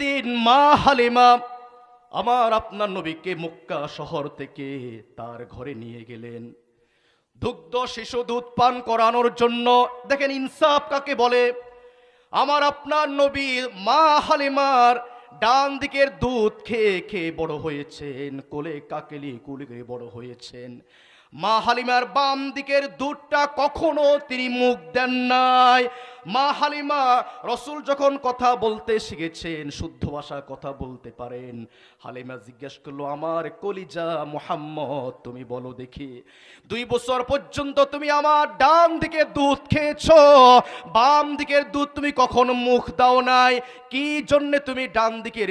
একদিন মা হালিমা আমার আপনার নবীকে মক্কা শহর থেকে তার ঘরে নিয়ে গেলেন দুগ্ধ শিশু দুধ পান করানোর জন্য। দেখেন ইনসাফ কাকে বলে। আমার আপনার নবী মা হালিমার ডান দিকের দুধ খেয়ে খেয়ে বড় হয়েছেন, কোলে কাকেলি কুলে বড় হয়েছেন। মা হালিমার বাম দিকের দুধটা কখনো তিনি মুখ দেন নাই। মা হালিমা রসুল যখন কথা বলতে শিখেছেন, শুদ্ধ ভাষায় কথা বলতে পারেন, হালিমা জিজ্ঞেস করলো, আমার কলিজা মুহাম্মদ তুমি বলো দেখি, 2 বছর পর্যন্ত তুমি আমার ডান দিকে দুধ খেয়েছো, বাম দিকের দুধ তুমি কখনো মুখ দাও নাই, কি জন্য তুমি ডান দিকের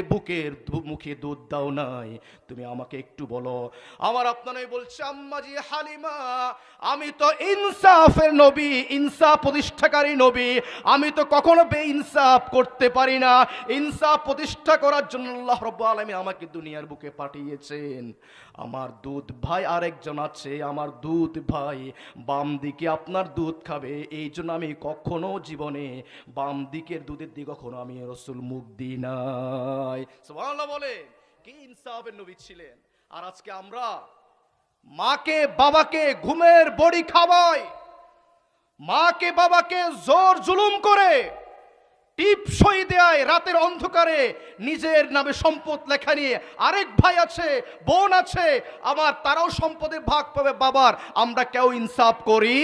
মুখে দুধ দাও নাই, তুমি আমাকে একটু বলো। আমার আপনারাই বলছে, আম্মাজি হালিমা, আমি তো ইনসাফের নবী, ইনসাফ প্রতিষ্ঠাকারী নবী, আমি তো কখনো বেইনসাফ করতে পারি না। ইনসাফ প্রতিষ্ঠা করার জন্য আল্লাহ রাব্বুল আলামিন আমাকে দুনিয়ার বুকে পাঠিয়েছেন। আমার দুধ ভাই আরেকজন আছে, আমার দুধ ভাই বাম দিকে আপনার দুধ খাবে, এই জন্য আমি কখনো জীবনে বাম দিকের দুধের দিকে কখনো আমি রাসূল মুখ দিই নাই। সুবহানাল্লাহ বলে, কি ইনসাফের নবী ছিলেন। আর আজকে আমরা মাকে বাবাকে ঘুমের বড়ি খাওয়াই, মাকে বাবাকে জোর জুলুম করে টিপসই দেয়, রাতের অন্ধকারে নিজের নামে সম্পদ লেখা নিয়ে আরেক ভাই আছে, বোন আছে আমার, তারাও সম্পদের ভাগ পাবে বাবার, আমরা কেউ ইনসাফ করি?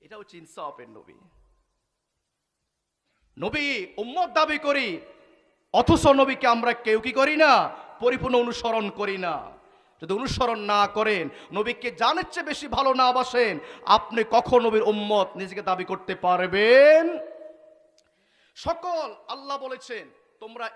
এটা হচ্ছে ইনসাফের নবী। নবী উম্মত দাবি করি, অথচ নবীকে আমরা কেউ কি করি না, পরিপূর্ণ অনুসরণ করি না। যদি অনুসরণ না করেন, নবীকে জানের চেয়ে বেশি ভালো না বাসেন, আপনি কখন নবীর উম্মত নিজেকে দাবি করতে পারবেন? সকল আল্লাহ বলেছেন তোমরা